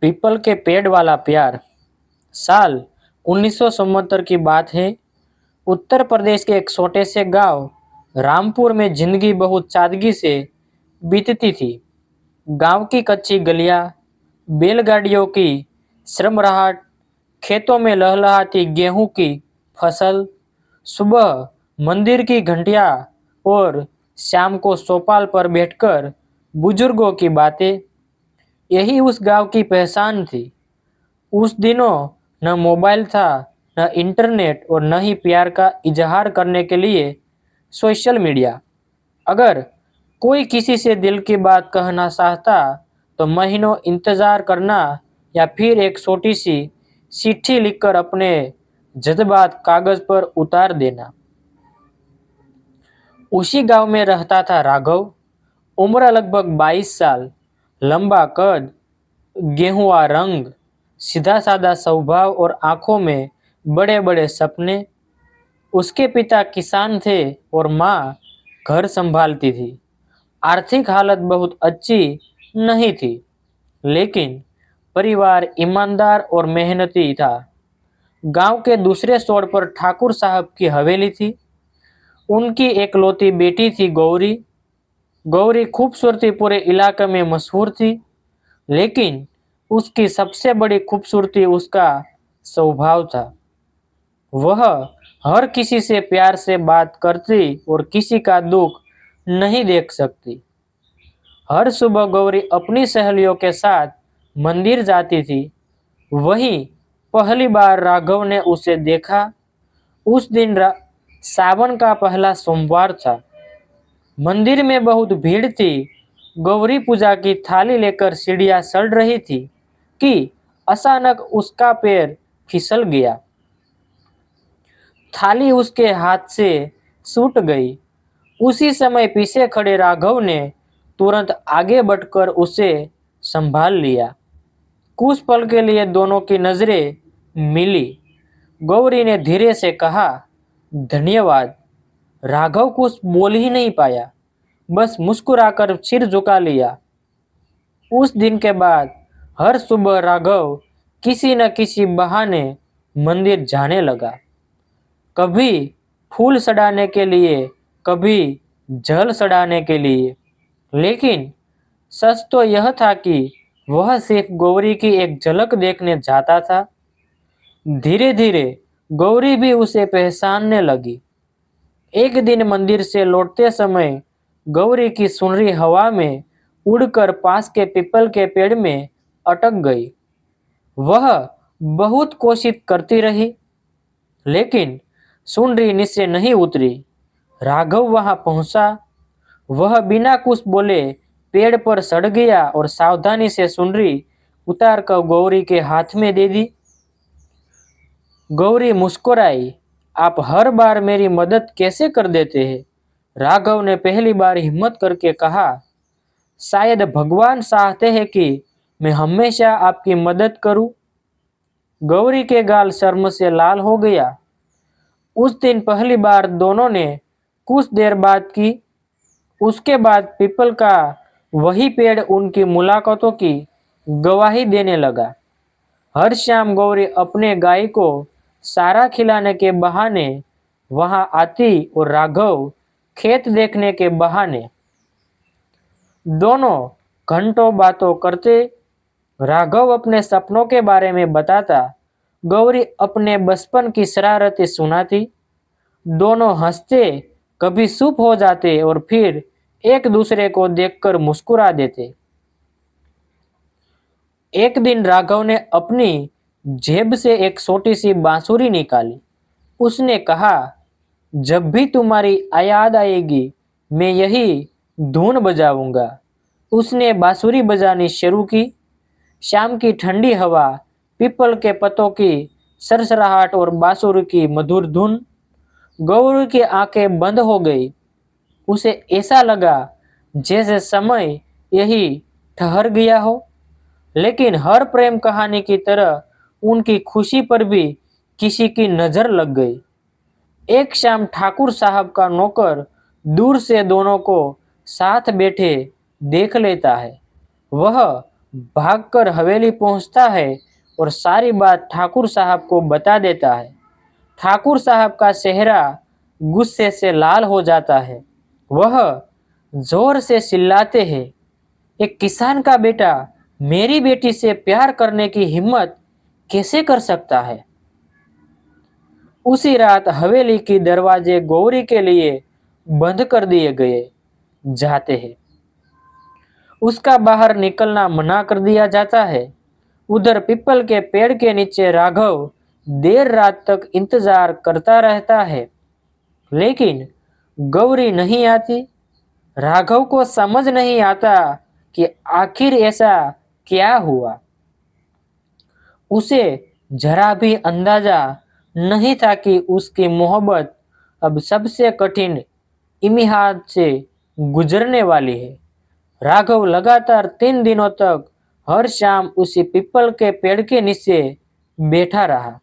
People के पेड़ वाला प्यार। साल 1970 की बात है। उत्तर प्रदेश के एक छोटे से गांव रामपुर में जिंदगी बहुत सादगी से बीतती थी। गांव की कच्ची गलियां, बैलगाड़ियों की श्रमराहट, खेतों में लहलहाती गेहूं की फसल, सुबह मंदिर की घंटियां और शाम को चौपाल पर बैठकर बुजुर्गों की बातें, यही उस गांव की पहचान थी। उस दिनों न मोबाइल था, न इंटरनेट और न ही प्यार का इजहार करने के लिए सोशल मीडिया। अगर कोई किसी से दिल की बात कहना चाहता तो महीनों इंतजार करना या फिर एक छोटी सी चिट्ठी लिखकर अपने जज्बात कागज पर उतार देना। उसी गांव में रहता था राघव। उम्र लगभग 22 साल, लंबा कद, गेहुआ रंग, सीधा साधा स्वभाव और आंखों में बड़े बड़े सपने। उसके पिता किसान थे और माँ घर संभालती थी। आर्थिक हालत बहुत अच्छी नहीं थी, लेकिन परिवार ईमानदार और मेहनती था। गांव के दूसरे छोर पर ठाकुर साहब की हवेली थी। उनकी एकलौती बेटी थी गौरी। गौरी खूबसूरती पूरे इलाके में मशहूर थी, लेकिन उसकी सबसे बड़ी खूबसूरती उसका स्वभाव था। वह हर किसी से प्यार से बात करती और किसी का दुख नहीं देख सकती। हर सुबह गौरी अपनी सहेलियों के साथ मंदिर जाती थी। वहीं पहली बार राघव ने उसे देखा। उस दिन सावन का पहला सोमवार था। मंदिर में बहुत भीड़ थी। गौरी पूजा की थाली लेकर सीढ़ियां चढ़ रही थी कि अचानक उसका पैर फिसल गया। थाली उसके हाथ से छूट गई। उसी समय पीछे खड़े राघव ने तुरंत आगे बढ़कर उसे संभाल लिया। कुछ पल के लिए दोनों की नजरें मिली। गौरी ने धीरे से कहा, धन्यवाद। राघव कुछ बोल ही नहीं पाया, बस मुस्कुराकर सिर झुका लिया। उस दिन के बाद हर सुबह राघव किसी न किसी बहाने मंदिर जाने लगा। कभी फूल चढ़ाने के लिए, कभी जल चढ़ाने के लिए, लेकिन सच तो यह था कि वह सिर्फ गौरी की एक झलक देखने जाता था। धीरे धीरे गौरी भी उसे पहचानने लगी। एक दिन मंदिर से लौटते समय गौरी की सुनरी हवा में उड़कर पास के पीपल के पेड़ में अटक गई। वह बहुत कोशिश करती रही, लेकिन सुनरी नीचे नहीं उतरी। राघव वहां पहुंचा। वह बिना कुछ बोले पेड़ पर चढ़ गया और सावधानी से सुनरी उतार कर गौरी के हाथ में दे दी। गौरी मुस्कुराई। आप हर बार मेरी मदद कैसे कर देते हैं? राघव ने पहली बार हिम्मत करके कहा। शायद भगवान चाहते हैं कि मैं हमेशा आपकी मदद करूं। गौरी के गाल शर्म से लाल हो गया। उस दिन पहली बार दोनों ने कुछ देर बात की। उसके बाद पीपल का वही पेड़ उनकी मुलाकातों की गवाही देने लगा। हर शाम गौरी अपने गाय को चारा खिलाने के बहाने वहां आती और राघव खेत देखने के बहाने। दोनों घंटों बातों करते। राघव अपने सपनों के बारे में बताता, गौरी अपने बचपन की शरारतें सुनाती। दोनों हंसते, कभी चुप हो जाते और फिर एक दूसरे को देखकर मुस्कुरा देते। एक दिन राघव ने अपनी जेब से एक छोटी सी बांसुरी निकाली। उसने कहा, जब भी तुम्हारी याद आएगी मैं यही धुन बजाऊंगा। उसने बांसुरी बजानी शुरू की। शाम की ठंडी हवा, पीपल के पत्तों की सरसराहट और बांसुरी की मधुर धुन। गौरी की आंखें बंद हो गई। उसे ऐसा लगा जैसे समय यही ठहर गया हो। लेकिन हर प्रेम कहानी की तरह उनकी खुशी पर भी किसी की नजर लग गई। एक शाम ठाकुर साहब का नौकर दूर से दोनों को साथ बैठे देख लेता है। वह भागकर हवेली पहुंचता है और सारी बात ठाकुर साहब को बता देता है। ठाकुर साहब का चेहरा गुस्से से लाल हो जाता है। वह जोर से चिल्लाते हैं, एक किसान का बेटा मेरी बेटी से प्यार करने की हिम्मत कैसे कर सकता है। उसी रात हवेली के दरवाजे गौरी के लिए बंद कर दिए गए जाते हैं। उसका बाहर निकलना मना कर दिया जाता है। उधर पीपल के पेड़ के नीचे राघव देर रात तक इंतजार करता रहता है, लेकिन गौरी नहीं आती। राघव को समझ नहीं आता कि आखिर ऐसा क्या हुआ। उसे जरा भी अंदाजा नहीं था कि उसकी मोहब्बत अब सबसे कठिन इम्तिहान से गुजरने वाली है। राघव लगातार 3 दिनों तक हर शाम उसी पीपल के पेड़ के नीचे बैठा रहा।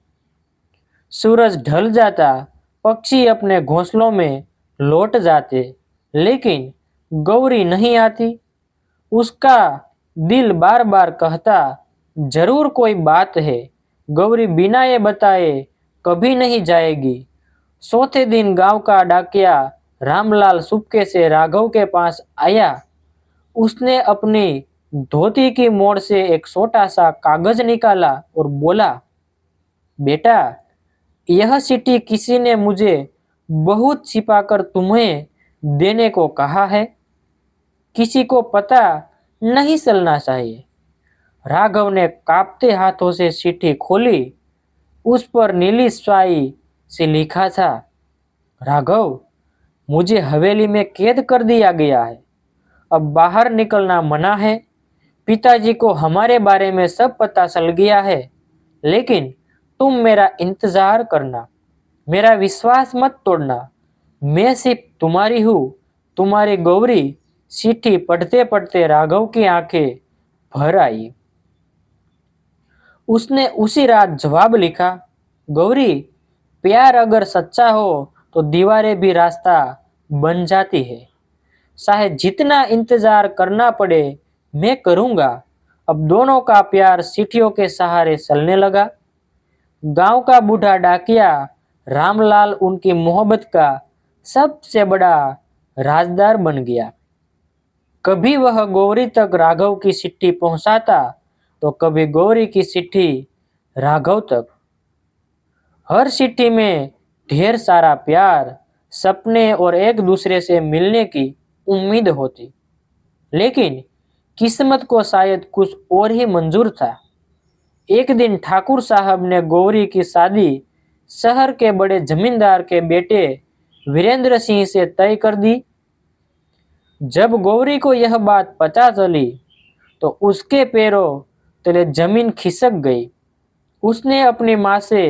सूरज ढल जाता, पक्षी अपने घोंसलों में लौट जाते, लेकिन गौरी नहीं आती। उसका दिल बार बार कहता, जरूर कोई बात है, गौरी बिना ये बताए कभी नहीं जाएगी। चौथे दिन गांव का डाकिया रामलाल चुपके से राघव के पास आया। उसने अपनी धोती की मोड़ से एक छोटा सा कागज निकाला और बोला, बेटा, यह चिट्ठी किसी ने मुझे बहुत छिपाकर तुम्हें देने को कहा है। किसी को पता नहीं चलना चाहिए। राघव ने कांपते हाथों से चिट्ठी खोली। उस पर नीली स्याही से लिखा था, राघव, मुझे हवेली में कैद कर दिया गया है। अब बाहर निकलना मना है। पिताजी को हमारे बारे में सब पता चल गया है, लेकिन तुम मेरा इंतजार करना, मेरा विश्वास मत तोड़ना। मैं सिर्फ तुम्हारी हूँ, तुम्हारी गौरी। चिट्ठी पढ़ते पढ़ते राघव की आंखें भर आई। उसने उसी रात जवाब लिखा, गौरी, प्यार अगर सच्चा हो तो दीवारें भी रास्ता बन जाती है। चाहे जितना इंतजार करना पड़े, मैं करूंगा। अब दोनों का प्यार चिट्ठियों के सहारे चलने लगा। गांव का बूढ़ा डाकिया रामलाल उनकी मोहब्बत का सबसे बड़ा राजदार बन गया। कभी वह गौरी तक राघव की चिट्ठी पहुंचाता, तो कभी गौरी की चिट्ठी राघव तक। हर चिट्ठी में ढेर सारा प्यार, सपने और एक दूसरे से मिलने की उम्मीद होती, लेकिन किस्मत को शायद कुछ और ही मंजूर था। एक दिन ठाकुर साहब ने गौरी की शादी शहर के बड़े जमींदार के बेटे वीरेंद्र सिंह से तय कर दी। जब गौरी को यह बात पता चली, तो उसके पैरों तले जमीन खिसक गई। उसने अपनी माँ से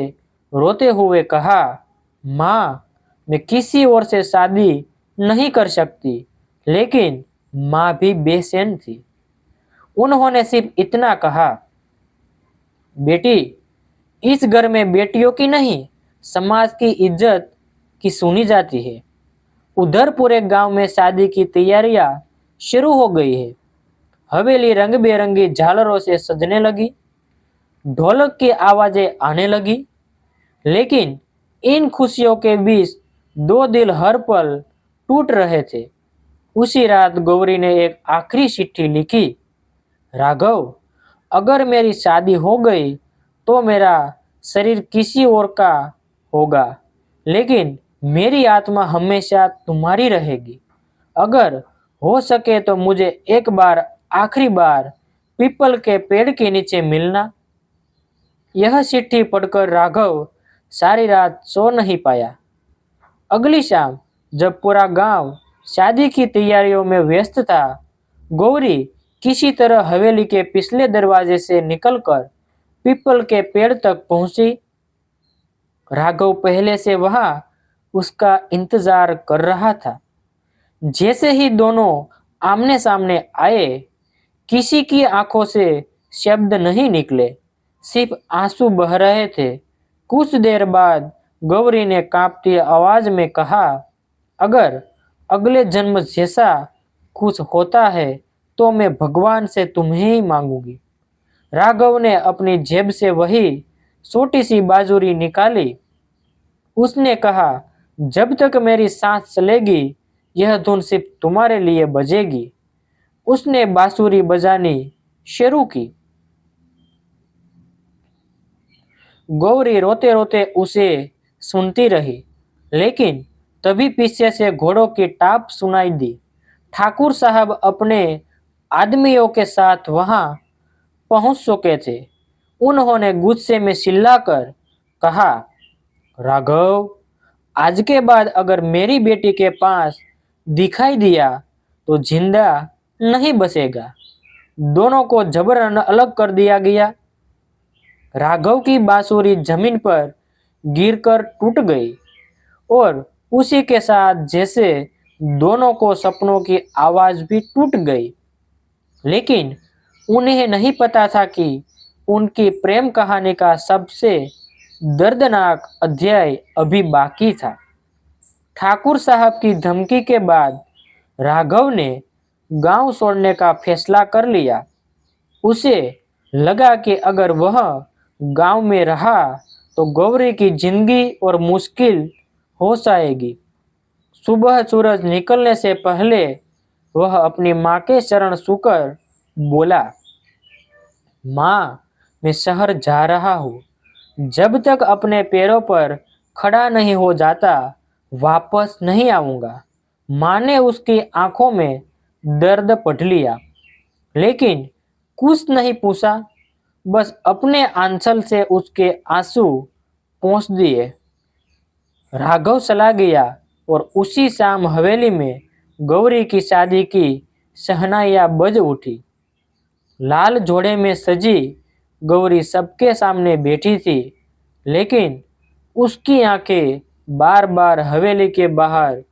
रोते हुए कहा, माँ, मैं किसी और से शादी नहीं कर सकती। लेकिन माँ भी बेचैन थी। उन्होंने सिर्फ इतना कहा, बेटी, इस घर में बेटियों की नहीं, समाज की इज्जत की सुनी जाती है। उधर पूरे गांव में शादी की तैयारियां शुरू हो गई है। हवेली रंग बिरंगी झालरों से सजने लगी, ढोलक की आवाजें आने लगी। लेकिन इन खुशियों के बीच दो दिल हर पल टूट रहे थे। उसी रात गौरी ने एक आखिरी चिट्ठी लिखी, राघव, अगर मेरी शादी हो गई तो मेरा शरीर किसी और का होगा, लेकिन मेरी आत्मा हमेशा तुम्हारी रहेगी। अगर हो सके तो मुझे एक बार, आखिरी बार पीपल के पेड़ के नीचे मिलना। यह चिट्ठी पढ़कर राघव सारी रात सो नहीं पाया। अगली शाम जब पूरा गांव शादी की तैयारियों में व्यस्त था, गौरी किसी तरह हवेली के पिछले दरवाजे से निकलकर पीपल के पेड़ तक पहुंची। राघव पहले से वहां उसका इंतजार कर रहा था। जैसे ही दोनों आमने सामने आए, किसी की आंखों से शब्द नहीं निकले, सिर्फ आंसू बह रहे थे। कुछ देर बाद गौरी ने कांपती आवाज में कहा, अगर अगले जन्म जैसा कुछ होता है तो मैं भगवान से तुम्हें ही मांगूंगी। राघव ने अपनी जेब से वही छोटी सी बांसुरी निकाली। उसने कहा, जब तक मेरी सांस चलेगी यह धुन सिर्फ तुम्हारे लिए बजेगी। उसने बांसुरी बजानी शुरू की। गौरी रोते रोते उसे सुनती रही, लेकिन तभी पीछे से घोड़ों की टाप सुनाई दी। ठाकुर साहब अपने आदमियों के साथ वहां पहुंच चुके थे। उन्होंने गुस्से में चिल्लाकर कहा, राघव, आज के बाद अगर मेरी बेटी के पास दिखाई दिया तो जिंदा नहीं बचेगा। दोनों को जबरन अलग कर दिया गया। राघव की बांसुरी जमीन पर गिरकर टूट गई और उसी के साथ जैसे दोनों को सपनों की आवाज भी टूट गई। लेकिन उन्हें नहीं पता था कि उनकी प्रेम कहानी का सबसे दर्दनाक अध्याय अभी बाकी था। ठाकुर साहब की धमकी के बाद राघव ने गांव छोड़ने का फैसला कर लिया। उसे लगा कि अगर वह गांव में रहा तो गौरी की जिंदगी और मुश्किल हो जाएगी। सुबह सूरज निकलने से पहले वह अपनी माँ के चरण छूकर बोला, माँ, मैं शहर जा रहा हूँ। जब तक अपने पैरों पर खड़ा नहीं हो जाता वापस नहीं आऊंगा। माँ ने उसकी आंखों में दर्द पढ़ लिया, लेकिन कुछ नहीं पूछा, बस अपने आंचल से उसके आंसू पोंछ दिए। राघव चला गया और उसी शाम हवेली में गौरी की शादी की शहनाइयां बज उठी। लाल जोड़े में सजी गौरी सबके सामने बैठी थी, लेकिन उसकी आंखें बार बार हवेली के बाहर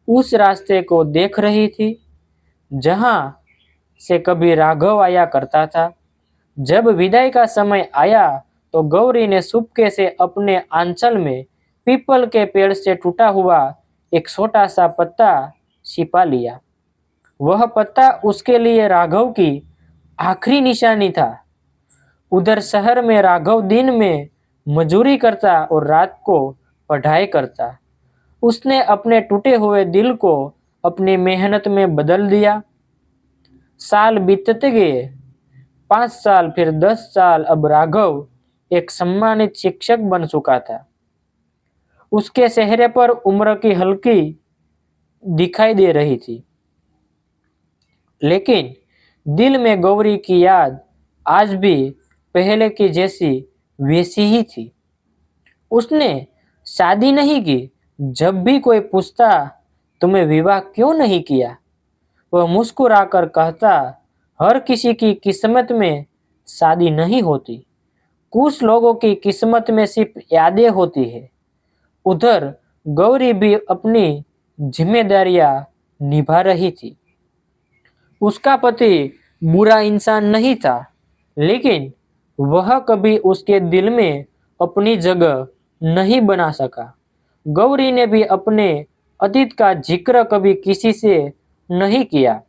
उस रास्ते को देख रही थी जहां से कभी राघव आया करता था। जब विदाई का समय आया तो गौरी ने चुपके से अपने आंचल में पीपल के पेड़ से टूटा हुआ एक छोटा सा पत्ता छिपा लिया। वह पत्ता उसके लिए राघव की आखिरी निशानी था। उधर शहर में राघव दिन में मजूरी करता और रात को पढ़ाई करता। उसने अपने टूटे हुए दिल को अपनी मेहनत में बदल दिया। साल बीतते गए, 5 साल, फिर 10 साल। अब राघव एक सम्मानित शिक्षक बन चुका था। उसके चेहरे पर उम्र की हल्की दिखाई दे रही थी, लेकिन दिल में गौरी की याद आज भी पहले की जैसी वैसी ही थी। उसने शादी नहीं की। जब भी कोई पूछता, तुम्हें विवाह क्यों नहीं किया, वह मुस्कुराकर कहता, हर किसी की किस्मत में शादी नहीं होती। कुछ लोगों की किस्मत में सिर्फ यादें होती है। उधर गौरी भी अपनी जिम्मेदारियां निभा रही थी। उसका पति बुरा इंसान नहीं था, लेकिन वह कभी उसके दिल में अपनी जगह नहीं बना सका। गौरी ने भी अपने अतीत का जिक्र कभी किसी से नहीं किया।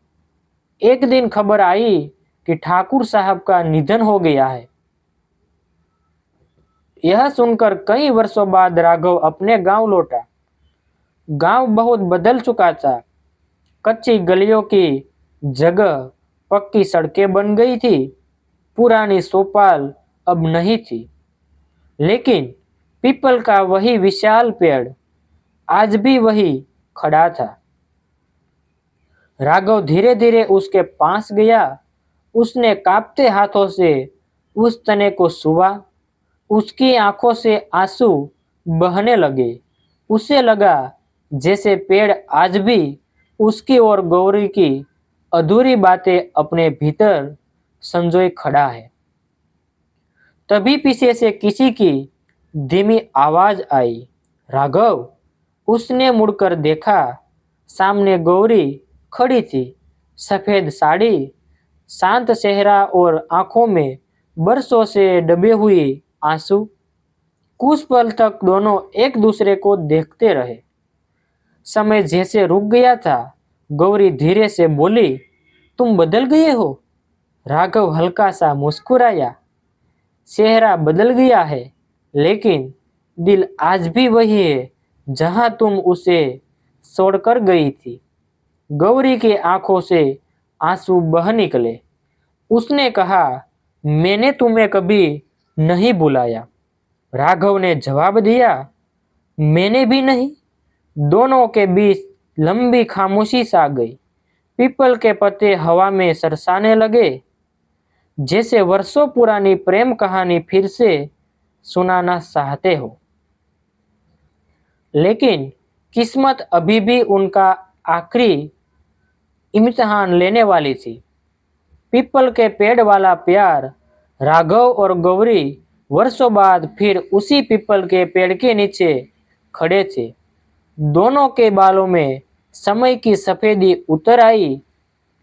एक दिन खबर आई कि ठाकुर साहब का निधन हो गया है। यह सुनकर कई वर्षों बाद राघव अपने गांव लौटा। गांव बहुत बदल चुका था। कच्ची गलियों की जगह पक्की सड़कें बन गई थी। पुरानी चौपाल अब नहीं थी, लेकिन पीपल का वही विशाल पेड़ आज भी वही खड़ा था। राघव धीरे धीरे उसके पास गया। उसने कांपते हाथों से उस तने को छुआ। उसकी आंखों से आंसू बहने लगे। उसे लगा जैसे पेड़ आज भी उसकी और गौरी की अधूरी बातें अपने भीतर संजोए खड़ा है। तभी पीछे से किसी की धीमी आवाज आई, राघव। उसने मुड़कर देखा। सामने गौरी खड़ी थी। सफेद साड़ी, शांत चेहरा और आंखों में बरसों से दबे हुए आंसू। कुछ पल तक दोनों एक दूसरे को देखते रहे। समय जैसे रुक गया था। गौरी धीरे से बोली, तुम बदल गए हो? राघव हल्का सा मुस्कुराया। चेहरा बदल गया है, लेकिन दिल आज भी वही है जहां तुम उसे छोड़कर गई थी। गौरी की आंखों से आंसू बह निकले। उसने कहा, मैंने तुम्हें कभी नहीं बुलाया। राघव ने जवाब दिया, मैंने भी नहीं। दोनों के बीच लंबी खामोशी सा गई। पीपल के पत्ते हवा में सरसाने लगे, जैसे वर्षों पुरानी प्रेम कहानी फिर से सुनाना चाहते हो। लेकिन किस्मत अभी भी उनका आखिरी इम्तिहान लेने वाली थी। पीपल के पेड़ वाला प्यार। राघव और गौरी वर्षों बाद फिर उसी पीपल के पेड़ के नीचे खड़े थे। दोनों के बालों में समय की सफेदी उतर आई,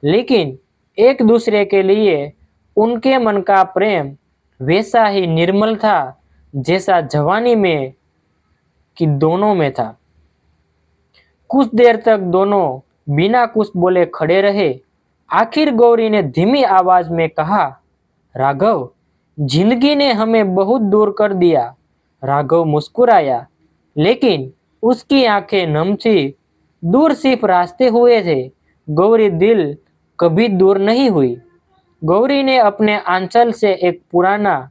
लेकिन एक दूसरे के लिए उनके मन का प्रेम वैसा ही निर्मल था जैसा जवानी में कि दोनों में था। कुछ देर तक दोनों बिना कुछ बोले खड़े रहे। आखिर गौरी ने धीमी आवाज में कहा, राघव, जिंदगी ने हमें बहुत दूर कर दिया। राघव मुस्कुराया, लेकिन उसकी आंखें नम थी। दूर सिर्फ रास्ते हुए थे, गौरी दिल कभी दूर नहीं हुई। गौरी ने अपने आंचल से एक पुराना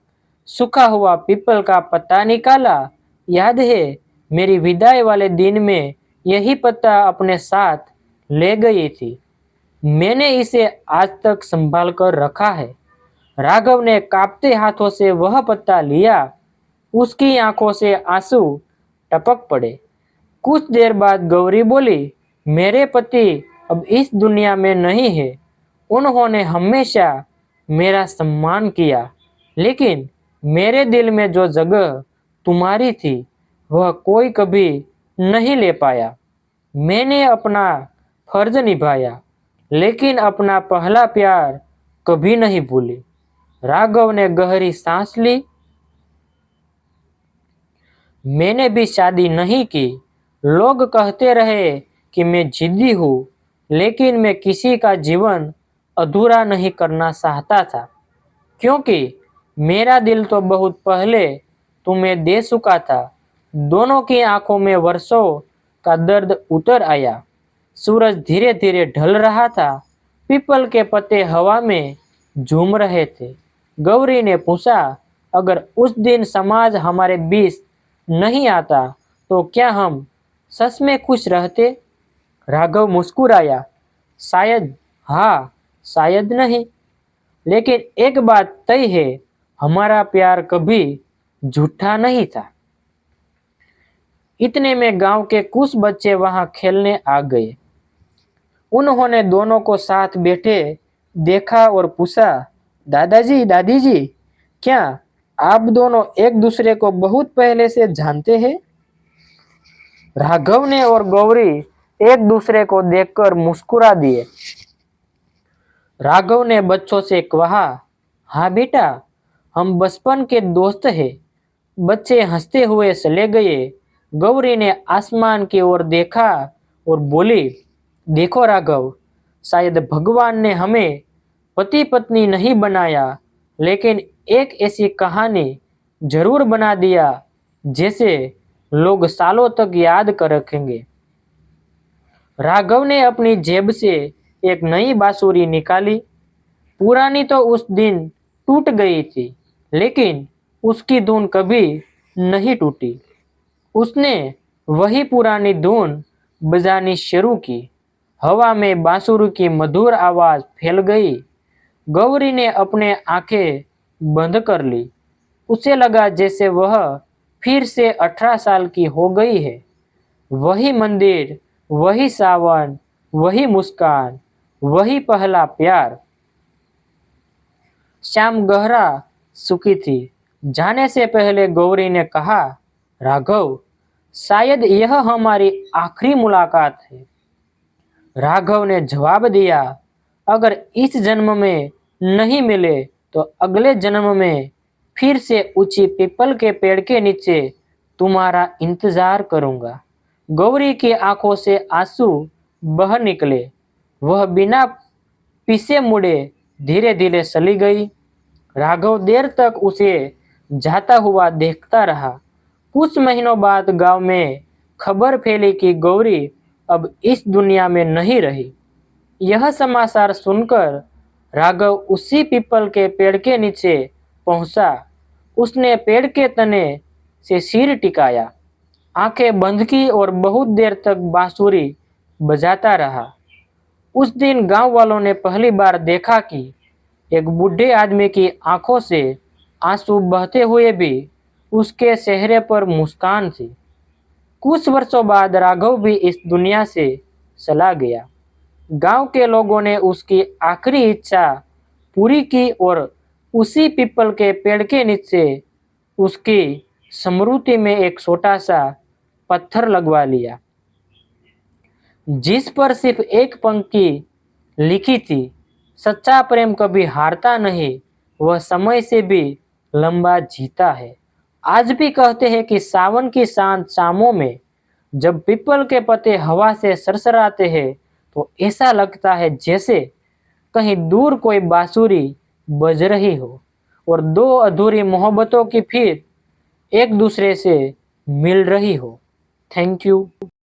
सूखा हुआ पीपल का पत्ता निकाला। याद है, मेरी विदाई वाले दिन में यही पत्ता अपने साथ ले गई थी। मैंने इसे आज तक संभाल कर रखा है। राघव ने कांपते हाथों से वह पत्ता लिया। उसकी आंखों से आंसू टपक पड़े। कुछ देर बाद गौरी बोली, मेरे पति अब इस दुनिया में नहीं है। उन्होंने हमेशा मेरा सम्मान किया, लेकिन मेरे दिल में जो जगह तुम्हारी थी वह कोई कभी नहीं ले पाया। मैंने अपना फर्ज निभाया, लेकिन अपना पहला प्यार कभी नहीं भूली। राघव ने गहरी सांस ली। मैंने भी शादी नहीं की। लोग कहते रहे कि मैं जिद्दी हूँ, लेकिन मैं किसी का जीवन अधूरा नहीं करना चाहता था, क्योंकि मेरा दिल तो बहुत पहले तुम्हें दे चुका था। दोनों की आंखों में वर्षों का दर्द उतर आया। सूरज धीरे धीरे ढल रहा था। पीपल के पत्ते हवा में झूम रहे थे। गौरी ने पूछा, अगर उस दिन समाज हमारे बीच नहीं आता तो क्या हम सच में खुश रहते? राघव मुस्कुराया, शायद हाँ, शायद नहीं, लेकिन एक बात तय है, हमारा प्यार कभी झूठा नहीं था। इतने में गांव के कुछ बच्चे वहां खेलने आ गए। उन्होंने दोनों को साथ बैठे देखा और पूछा, दादाजी, दादी जी, क्या आप दोनों एक दूसरे को बहुत पहले से जानते हैं? राघव ने और गौरी एक दूसरे को देखकर मुस्कुरा दिए। राघव ने बच्चों से कहा, हाँ बेटा, हम बचपन के दोस्त हैं। बच्चे हंसते हुए चले गए। गौरी ने आसमान की ओर देखा और बोली, देखो राघव, शायद भगवान ने हमें पति पत्नी नहीं बनाया, लेकिन एक ऐसी कहानी जरूर बना दिया जैसे लोग सालों तक याद कर रखेंगे। राघव ने अपनी जेब से एक नई बांसुरी निकाली। पुरानी तो उस दिन टूट गई थी, लेकिन उसकी धुन कभी नहीं टूटी। उसने वही पुरानी धुन बजानी शुरू की। हवा में बांसुरी की मधुर आवाज फैल गई। गौरी ने अपने आंखें बंद कर ली। उसे लगा जैसे वह फिर से 18 साल की हो गई है। वही मंदिर, वही सावन, वही मुस्कान, वही पहला प्यार। शाम गहरा सुखी थी। जाने से पहले गौरी ने कहा, राघव, शायद यह हमारी आखिरी मुलाकात है। राघव ने जवाब दिया, अगर इस जन्म में नहीं मिले तो अगले जन्म में फिर से ऊंची पीपल के पेड़ के नीचे तुम्हारा इंतजार करूंगा। गौरी की आंखों से आंसू बह निकले। वह बिना पीछे मुड़े धीरे धीरे चली गई। राघव देर तक उसे जाता हुआ देखता रहा। कुछ महीनों बाद गांव में खबर फैली कि गौरी अब इस दुनिया में नहीं रही। यह समाचार सुनकर राघव उसी पीपल के पेड़ के नीचे पहुंचा। उसने पेड़ के तने से सिर टिकाया, आंखें बंद की और बहुत देर तक बांसुरी बजाता रहा। उस दिन गांव वालों ने पहली बार देखा कि एक बूढ़े आदमी की आंखों से आंसू बहते हुए भी उसके चेहरे पर मुस्कान थी। कुछ वर्षों बाद राघव भी इस दुनिया से चला गया। गांव के लोगों ने उसकी आखिरी इच्छा पूरी की और उसी पीपल के पेड़ के नीचे उसकी स्मृति में एक छोटा सा पत्थर लगवा लिया, जिस पर सिर्फ एक पंक्ति लिखी थी, सच्चा प्रेम कभी हारता नहीं, वह समय से भी लंबा जीता है। आज भी कहते हैं कि सावन की शांत शामों में जब पीपल के पत्ते हवा से सरसराते हैं तो ऐसा लगता है जैसे कहीं दूर कोई बांसुरी बज रही हो और दो अधूरी मोहब्बतों की फिर एक दूसरे से मिल रही हो। Thank you.